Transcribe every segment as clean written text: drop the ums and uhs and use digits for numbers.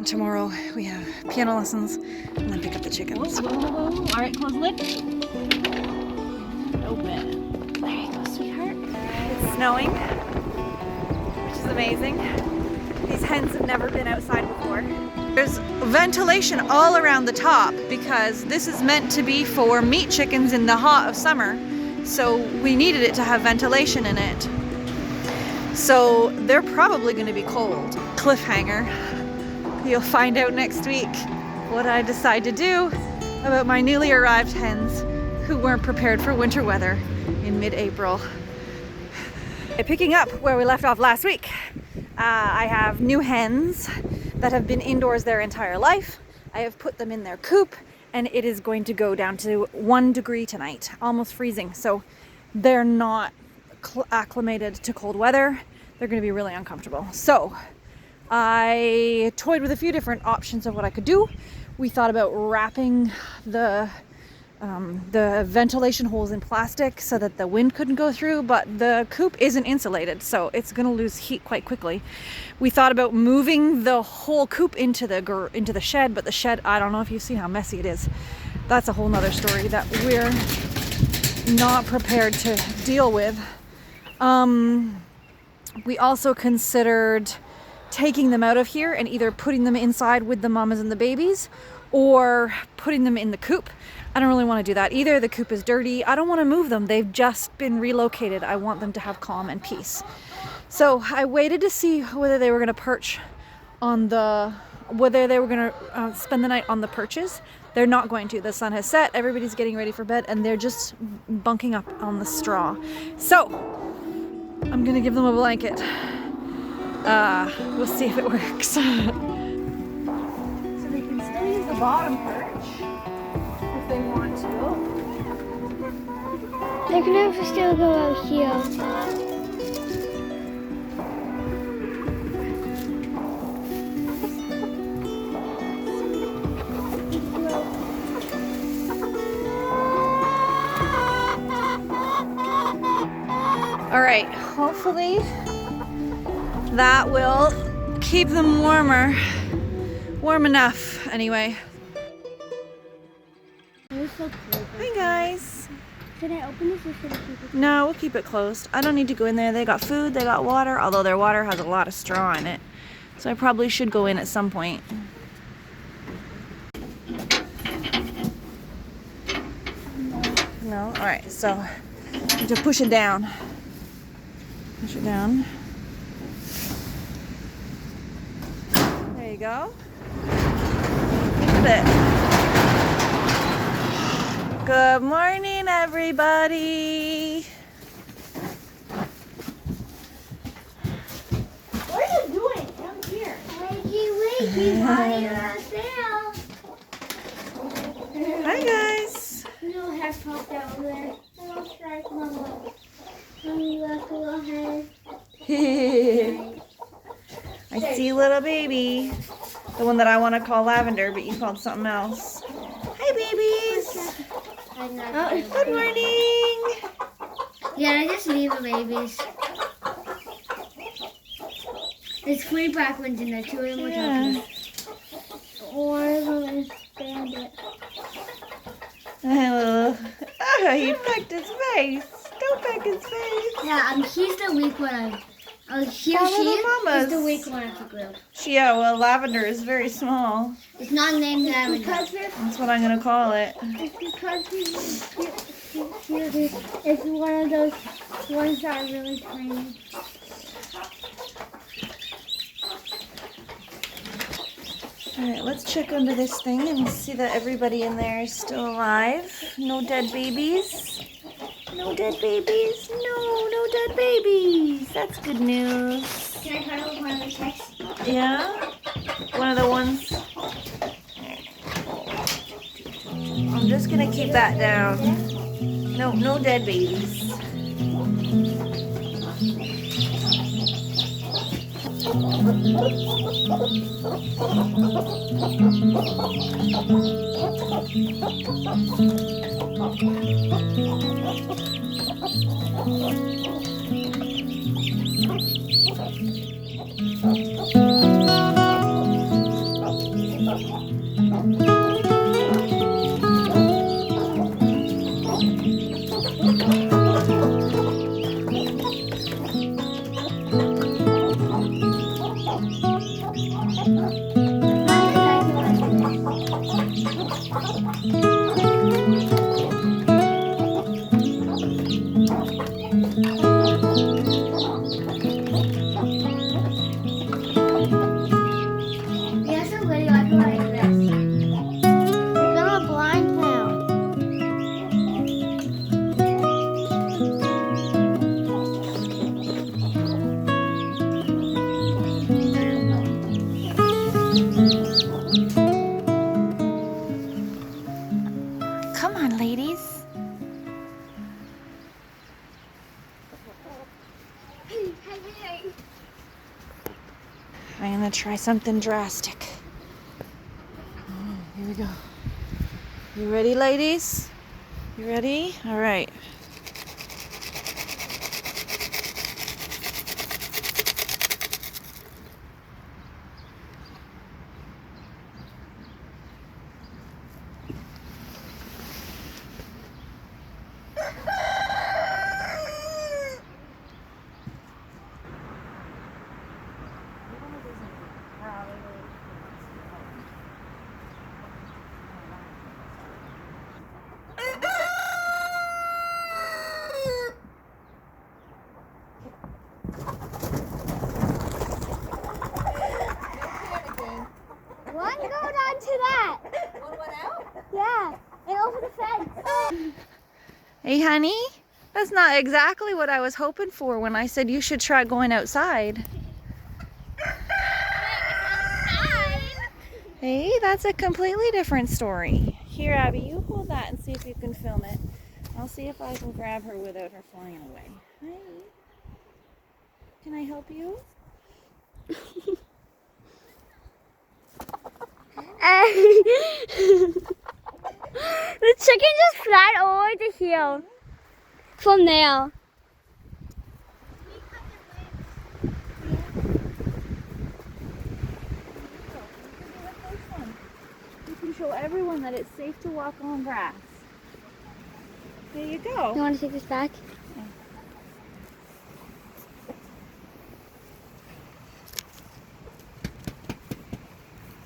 And tomorrow we have piano lessons and then pick up the chickens. Whoa, whoa, whoa. All right, close the lid. Open. There you go, sweetheart. It's snowing, which is amazing. These hens have never been outside before. There's ventilation all around the top because this is meant to be for meat chickens in the hot of summer. So we needed it to have ventilation in it. So they're probably going to be cold. Cliffhanger. You'll find out next week what I decide to do about my newly arrived hens who weren't prepared for winter weather in mid-April. Picking up where we left off last week, I have new hens that have been indoors their entire life. I have put them in their coop and it is going to go down to 1 degree tonight, almost freezing. So they're not acclimated to cold weather. They're going to be really uncomfortable. So I toyed with a few different options of what I could do. We thought about wrapping the ventilation holes in plastic so that the wind couldn't go through, but the coop isn't insulated, so it's going to lose heat quite quickly. We thought about moving the whole coop into the shed, but the shed, I don't know if you've seen how messy it is. That's a whole nother story that we're not prepared to deal with. We also considered taking them out of here and either putting them inside with the mamas and the babies or putting them in the coop. I don't really want to do that either. The coop is dirty. I don't want to move them. They've just been relocated. I want them to have calm and peace. So I waited to see whether they were going to perch on whether they were going to spend the night on the perches. They're not going to. The sun has set. Everybody's getting ready for bed and they're just bunking up on the straw. So I'm going to give them a blanket. We'll see if it works. So they can still use the bottom perch if they want to. They can also still go out here. All right, hopefully that will keep them warm enough anyway. Hi guys. Should I open this or should I keep it? No, we'll keep it closed. I don't need to go in there. They got food, they got water, although their water has a lot of straw in it. So I probably should go in at some point. No? All right, so you just push it down. Push it down. There you go. Look at it. Good morning, everybody. What are you doing down here? Wakey, why are you out there? Hi, guys. Little hair popped out over there. Little stripe, mama. Mommy, look, a little hair. I see little baby. The one that I want to call Lavender, but you called something else. Hi, babies. Good morning. Yeah, I just leave the babies. There's 3 black ones in there. 2 of them were talking. One of them is Bandit. Oh, you pecked his face. Don't peck his face. Yeah, he's the weak one. She is the weak one of the group. Yeah, well, Lavender is very small. It's not named Lavender. That's what I'm going to call it. It's because it's one of those ones that are really tiny. Alright, let's check under this thing and see that everybody in there is still alive. No dead babies. No dead babies. No dead babies. That's good news. Can I cuddle with one of the chicks? Yeah? One of the ones. I'm just gonna keep that down. No dead babies. Yes, a lady like this. You're gonna blind him. Come on, ladies. I'm gonna try something drastic. Here we go. You ready, ladies? You ready? All right. One go down to that. One went out? Yeah, and over the fence. Hey, honey, that's not exactly what I was hoping for when I said you should try going outside. Hey, that's a completely different story. Here, Abby, you hold that and see if you can film it. I'll see if I can grab her without her flying away. Hi. Can I help you? The chicken just flied over the hill from there. You can show everyone that it's safe to walk on grass. There you go. You want to take this back?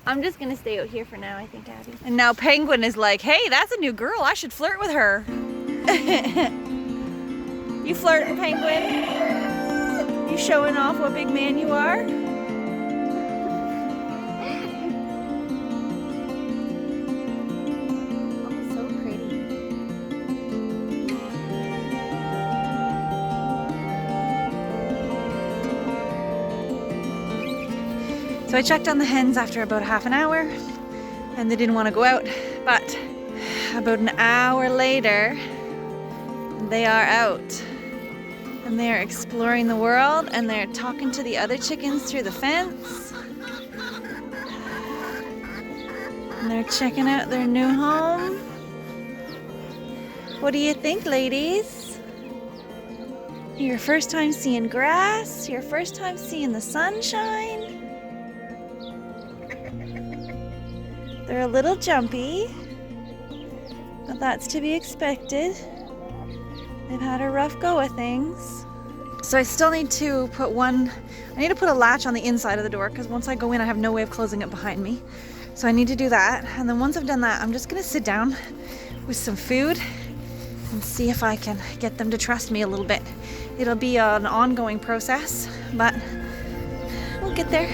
I'm just gonna stay out here for now, I think, Abby. And now Penguin is like, hey, that's a new girl. I should flirt with her. You flirting, Penguin? You showing off what big man you are? Oh, so pretty. So I checked on the hens after about half an hour and they didn't want to go out, but about an hour later they are out and they're exploring the world and they're talking to the other chickens through the fence and they're checking out their new home. What do you think, ladies? Your first time seeing grass? Your first time seeing the sunshine? They're a little jumpy, but that's to be expected. They've had a rough go of things. So I still need to put I need to put a latch on the inside of the door because once I go in, I have no way of closing it behind me. So I need to do that. And then once I've done that, I'm just gonna sit down with some food and see if I can get them to trust me a little bit. It'll be an ongoing process, but we'll get there.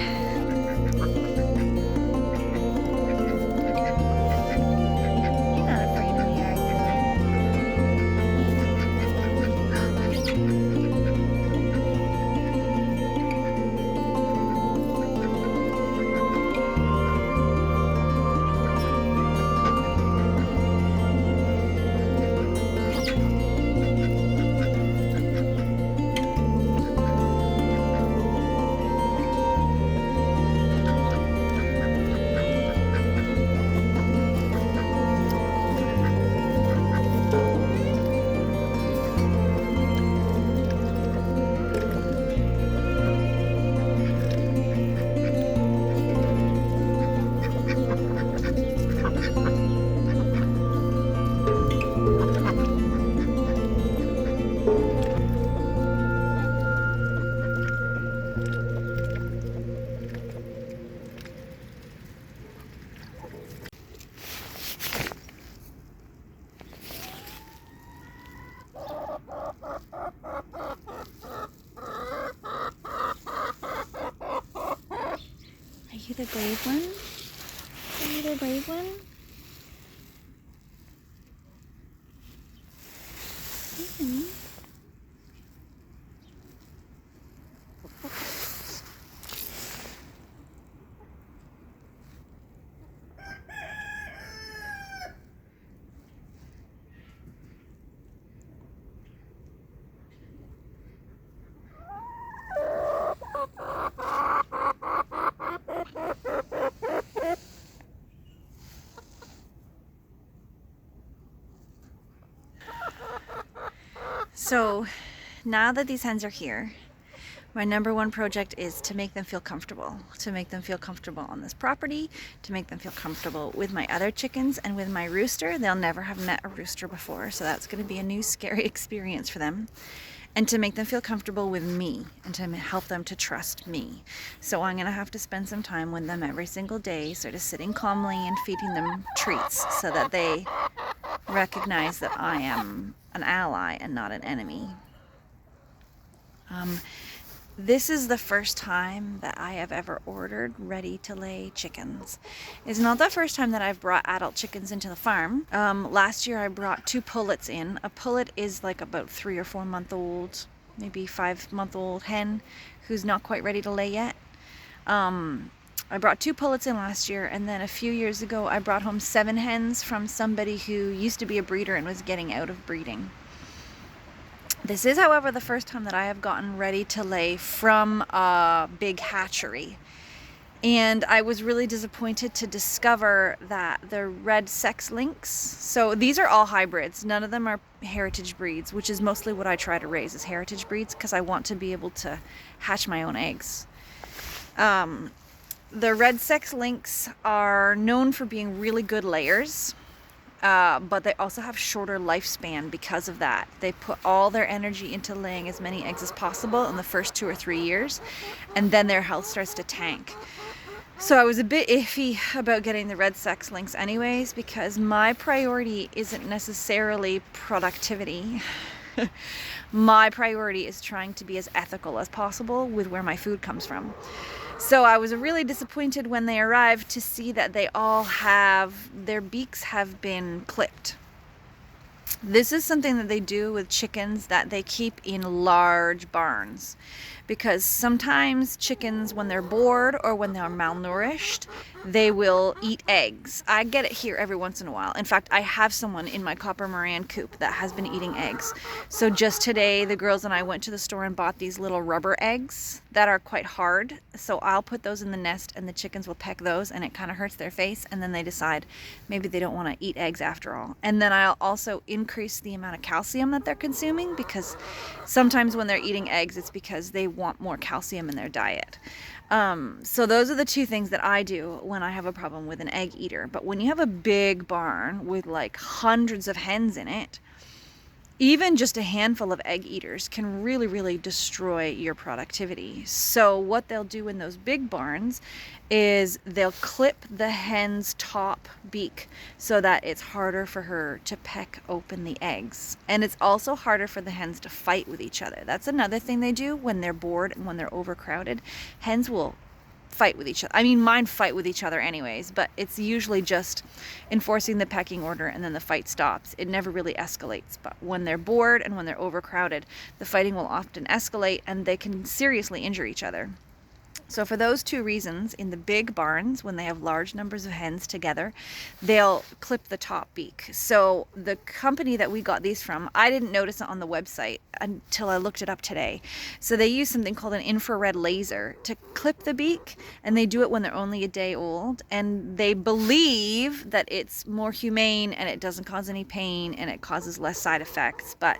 a brave one. A little brave one. Mm-hmm. So now that these hens are here, my number one project is to make them feel comfortable. To make them feel comfortable on this property, to make them feel comfortable with my other chickens and with my rooster. They'll never have met a rooster before, so that's going to be a new scary experience for them. And to make them feel comfortable with me and to help them to trust me. So I'm going to have to spend some time with them every single day, sort of sitting calmly and feeding them treats so that they recognize that I am an ally and not an enemy. This is the first time that I have ever ordered ready-to-lay chickens. It's not the first time that I've brought adult chickens into the farm. Last year I brought 2 pullets in. A pullet is like about 3 or 4 month old, maybe 5-month-old hen who's not quite ready to lay yet. I brought 2 pullets in last year, and then a few years ago I brought home 7 hens from somebody who used to be a breeder and was getting out of breeding. This is, however, the first time that I have gotten ready to lay from a big hatchery. And I was really disappointed to discover that the red sex lynx, so these are all hybrids, none of them are heritage breeds, which is mostly what I try to raise is heritage breeds because I want to be able to hatch my own eggs. The red sex lynx are known for being really good layers. But they also have shorter lifespan because of that. They put all their energy into laying as many eggs as possible in the first 2 or 3 years, and then their health starts to tank. So I was a bit iffy about getting the red sex lynx anyways, because my priority isn't necessarily productivity. My priority is trying to be as ethical as possible with where my food comes from. So I was really disappointed when they arrived to see that they all have, their beaks have been clipped. This is something that they do with chickens that they keep in large barns, because sometimes chickens, when they're bored or when they're malnourished, they will eat eggs. I get it here every once in a while. In fact, I have someone in my copper Moran coop that has been eating eggs. So just today, the girls and I went to the store and bought these little rubber eggs that are quite hard. So I'll put those in the nest and the chickens will peck those, and it kind of hurts their face, and then they decide maybe they don't want to eat eggs after all. And then I'll also increase the amount of calcium that they're consuming, because sometimes when they're eating eggs, it's because they want more calcium in their diet. So those are the 2 things that I do when I have a problem with an egg eater. But when you have a big barn with like hundreds of hens in it, even just a handful of egg eaters can really, really destroy your productivity. So what they'll do in those big barns is they'll clip the hen's top beak so that it's harder for her to peck open the eggs. And it's also harder for the hens to fight with each other. That's another thing they do when they're bored and when they're overcrowded. Hens will fight with each other. I mean, mine fight with each other anyways, but it's usually just enforcing the pecking order and then the fight stops. It never really escalates. But when they're bored and when they're overcrowded, the fighting will often escalate and they can seriously injure each other. So for those 2 reasons, in the big barns, when they have large numbers of hens together, they'll clip the top beak. So the company that we got these from, I didn't notice it on the website until I looked it up today. So they use something called an infrared laser to clip the beak, and they do it when they're only a day old. And they believe that it's more humane and it doesn't cause any pain and it causes less side effects. But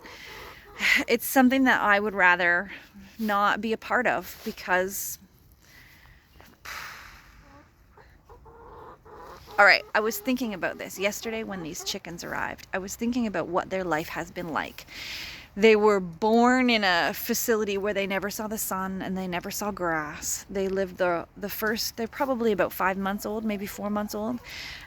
it's something that I would rather not be a part of, because all right, I was thinking about this yesterday when these chickens arrived. I was thinking about what their life has been like. They were born in a facility where they never saw the sun and they never saw grass. They lived they're probably about 5 months old, maybe 4 months old.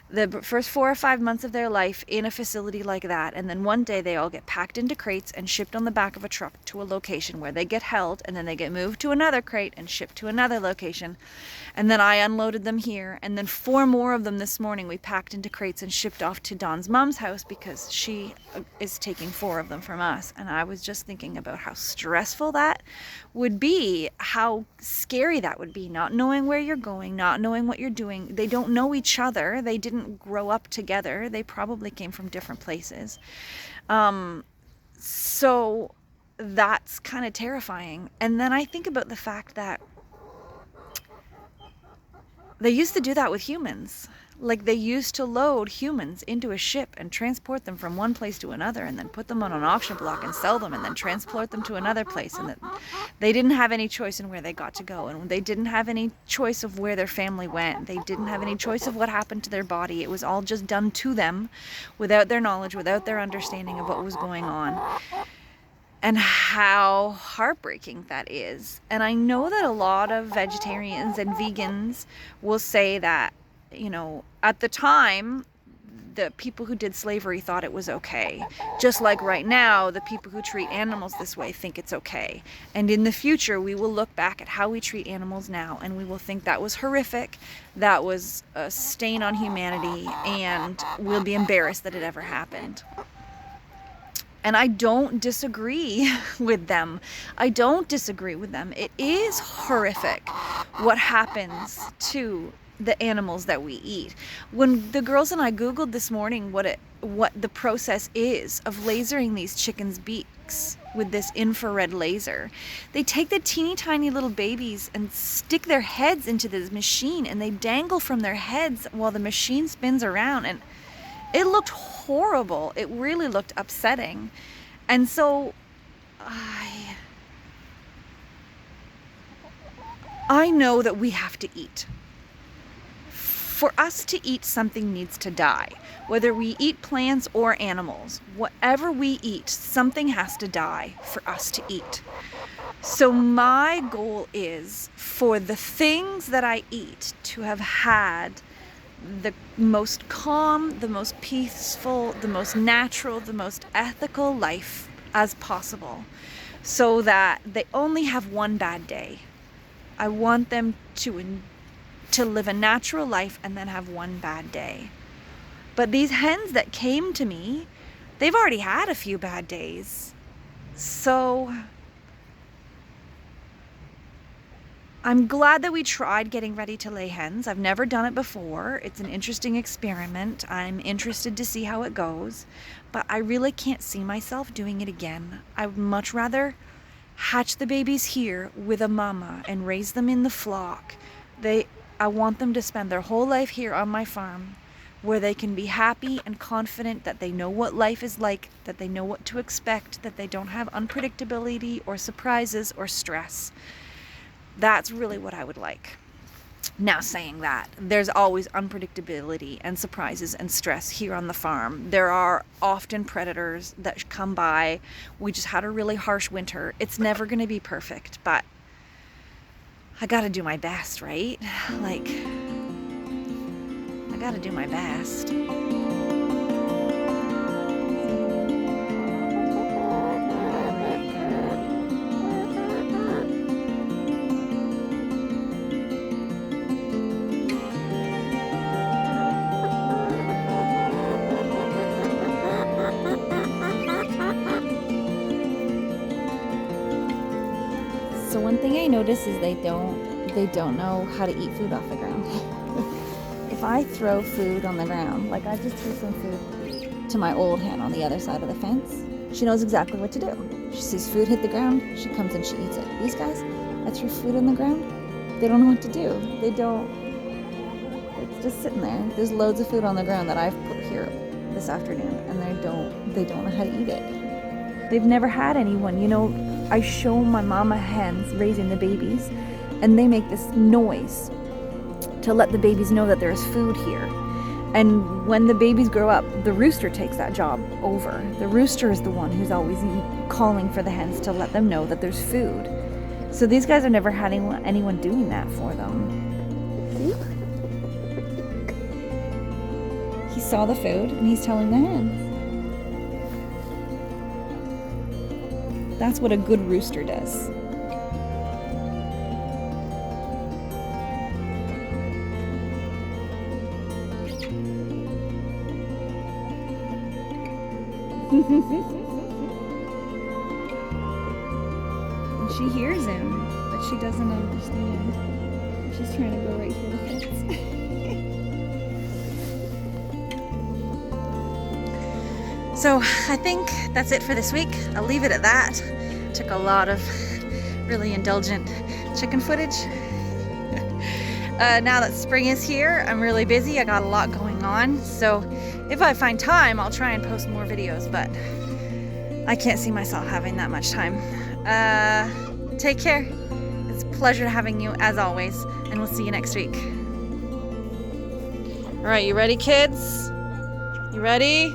The first 4 or 5 months of their life in a facility like that. And then one day they all get packed into crates and shipped on the back of a truck to a location where they get held, and then they get moved to another crate and shipped to another location. And then I unloaded them here. And then 4 more of them this morning we packed into crates and shipped off to Dawn's mom's house because she is taking 4 of them from us. And I was just thinking about how stressful that would be, how scary that would be, not knowing where you're going, not knowing what you're doing. They don't know each other. They didn't grow up together. They probably came from different places. So that's kind of terrifying. And then I think about the fact that they used to do that with humans. Like, they used to load humans into a ship and transport them from one place to another, and then put them on an auction block and sell them, and then transport them to another place. And that they didn't have any choice in where they got to go, and they didn't have any choice of where their family went. They didn't have any choice of what happened to their body. It was all just done to them without their knowledge, without their understanding of what was going on. And how heartbreaking that is. And I know that a lot of vegetarians and vegans will say that, you know, at the time, the people who did slavery thought it was okay. Just like right now, the people who treat animals this way think it's okay. And in the future, we will look back at how we treat animals now, and we will think that was horrific, that was a stain on humanity, and we'll be embarrassed that it ever happened. And I don't disagree with them. I don't disagree with them. It is horrific what happens to the animals that we eat. When the girls and I Googled this morning what the process is of lasering these chickens' beaks with this infrared laser, they take the teeny tiny little babies and stick their heads into this machine, and they dangle from their heads while the machine spins around. And it looked horrible. It really looked upsetting. And so I know that we have to eat. For us to eat, something needs to die. Whether we eat plants or animals, whatever we eat, something has to die for us to eat. So my goal is for the things that I eat to have had the most calm, the most peaceful, the most natural, the most ethical life as possible, so that they only have one bad day. I want them to live a natural life and then have one bad day. But these hens that came to me, they've already had a few bad days. So I'm glad that we tried getting ready to lay hens. I've never done it before. It's an interesting experiment. I'm interested to see how it goes, but I really can't see myself doing it again. I would much rather hatch the babies here with a mama and raise them in the flock. I want them to spend their whole life here on my farm, where they can be happy and confident that they know what life is like, that they know what to expect, that they don't have unpredictability or surprises or stress. That's really what I would like. Now, saying that, there's always unpredictability and surprises and stress here on the farm. There are often predators that come by. We just had a really harsh winter. It's never going to be perfect, but I got to do my best, right? Like, I got to do my best. So one thing I notice is they don't know how to eat food off the ground. If I throw food on the ground, like I just threw some food to my old hen on the other side of the fence, she knows exactly what to do. She sees food hit the ground, she comes and she eats it. These guys, I threw food on the ground, they don't know what to do. It's just sitting there. There's loads of food on the ground that I've put here this afternoon, and they don't know how to eat it. They've never had anyone, you know. I show my mama hens raising the babies, and they make this noise to let the babies know that there's food here. And when the babies grow up, the rooster takes that job over. The rooster is the one who's always calling for the hens to let them know that there's food. So these guys have never had anyone doing that for them. He saw the food and he's telling the hens. That's what a good rooster does. And she hears him, but she doesn't understand. She's trying to go right through the fence. So I think that's it for this week. I'll leave it at that. Took a lot of really indulgent chicken footage. Now that spring is here, I'm really busy. I got a lot going on. So if I find time, I'll try and post more videos, but I can't see myself having that much time. Take care. It's a pleasure having you as always, and we'll see you next week. All right, you ready, kids? You ready?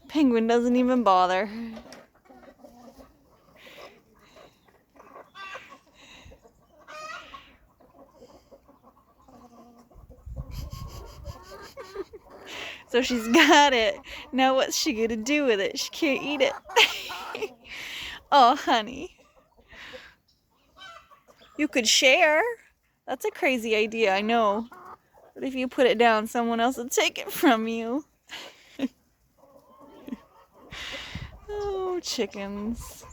Penguin doesn't even bother. So she's got it. Now what's she gonna do with it? She can't eat it. Oh, honey. You could share. That's a crazy idea, I know. But if you put it down, someone else will take it from you. Oh, chickens.